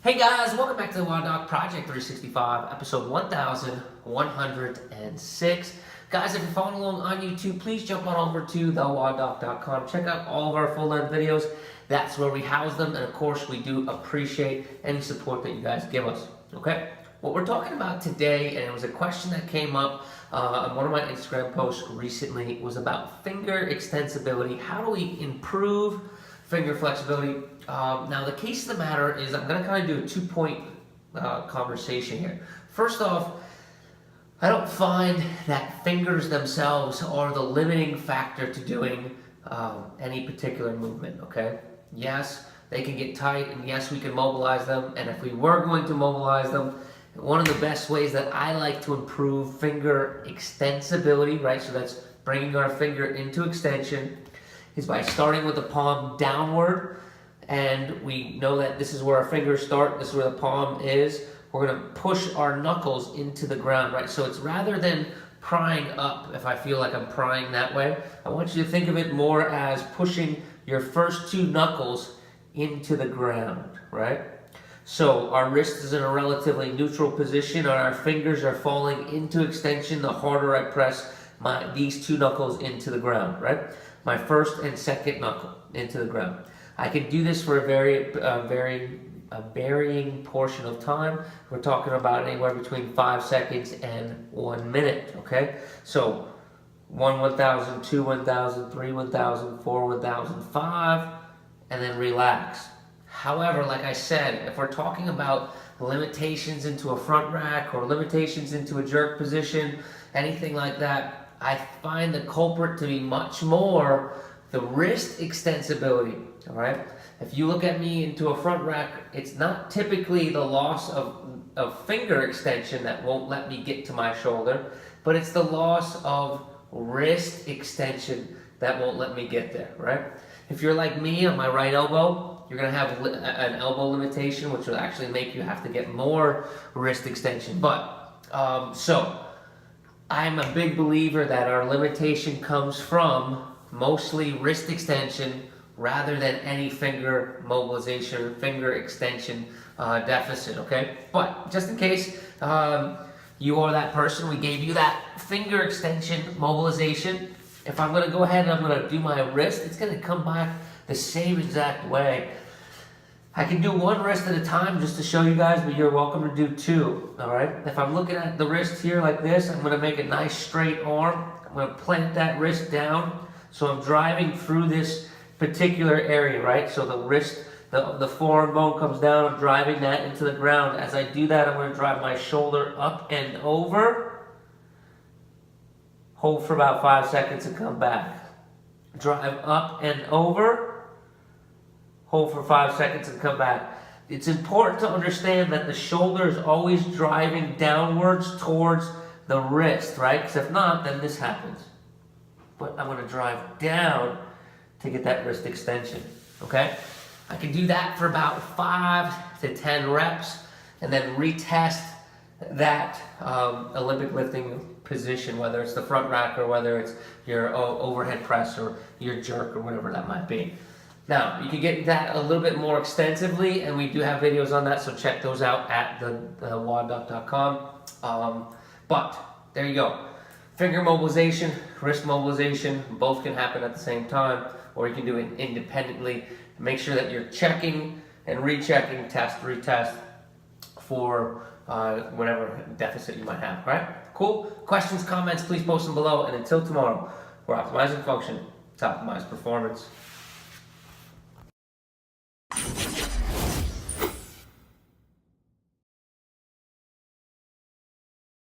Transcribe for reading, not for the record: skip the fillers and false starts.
Hey guys, welcome back to the WODdoc Project 365, episode 1106. Guys, if you're following along on YouTube, please jump on over to WODdoc.com. Check out all of our full-length videos. That's where we house them, and of course, we do appreciate any support that you guys give us, okay? What we're talking about today, and it was a question that came up on one of my Instagram posts recently, was about finger extensibility. How do we improve finger flexibility? Now, the case of the matter is I'm going to kind of do a two-point conversation here. First off, I don't find that fingers themselves are the limiting factor to doing any particular movement, okay? Yes, they can get tight, and yes, we can mobilize them, and if we were going to mobilize them, one of the best ways that I like to improve finger extensibility, right, so that's bringing our finger into extension, is by starting with the palm downward. And we know that this is where our fingers start, this is where the palm is. We're going to push our knuckles into the ground, right? So it's rather than prying up, if I feel like I'm prying that way, I want you to think of it more as pushing your first two knuckles into the ground, right? So our wrist is in a relatively neutral position, and our fingers are falling into extension the harder I press these two knuckles into the ground, right? My first and second knuckle into the ground. I can do this for a varying portion of time. We're talking about anywhere between 5 seconds and 1 minute, okay? So 1 1000, 2 1000, 3 1000, 4 1000, 5, and then relax. However, like I said, if we're talking about limitations into a front rack or limitations into a jerk position, anything like that, I find the culprit to be much more the wrist extensibility, all right? If you look at me into a front rack, it's not typically the loss of finger extension that won't let me get to my shoulder, but it's the loss of wrist extension that won't let me get there, right? If you're like me on my right elbow, you're going to have an elbow limitation, which will actually make you have to get more wrist extension. But, so, I'm a big believer that our limitation comes from mostly wrist extension rather than any finger mobilization or finger extension deficit, okay? But just in case you are that person, we gave you that finger extension mobilization. If I'm gonna go ahead and I'm gonna do my wrist, it's gonna come back the same exact way. I can do one wrist at a time just to show you guys, but you're welcome to do two, all right? If I'm looking at the wrist here like this, I'm gonna make a nice straight arm. I'm gonna plant that wrist down. So I'm driving through this particular area, right? So the wrist, the forearm bone comes down, I'm driving that into the ground. As I do that, I'm gonna drive my shoulder up and over. Hold for about 5 seconds and come back. Drive up and over. Hold for 5 seconds and come back. It's important to understand that the shoulder is always driving downwards towards the wrist, right? Because if not, then this happens. But I'm going to drive down to get that wrist extension, okay? I can do that for about 5 to 10 reps and then retest that Olympic lifting position, whether it's the front rack or whether it's your overhead press or your jerk or whatever that might be. Now, you can get that a little bit more extensively, and we do have videos on that, so check those out at the WODdoc.com. But there you go. Finger mobilization, wrist mobilization, both can happen at the same time, or you can do it independently. Make sure that you're checking and rechecking, test, retest for whatever deficit you might have, right? Cool? Questions, comments, please post them below, and until tomorrow, we're optimizing function to optimize performance.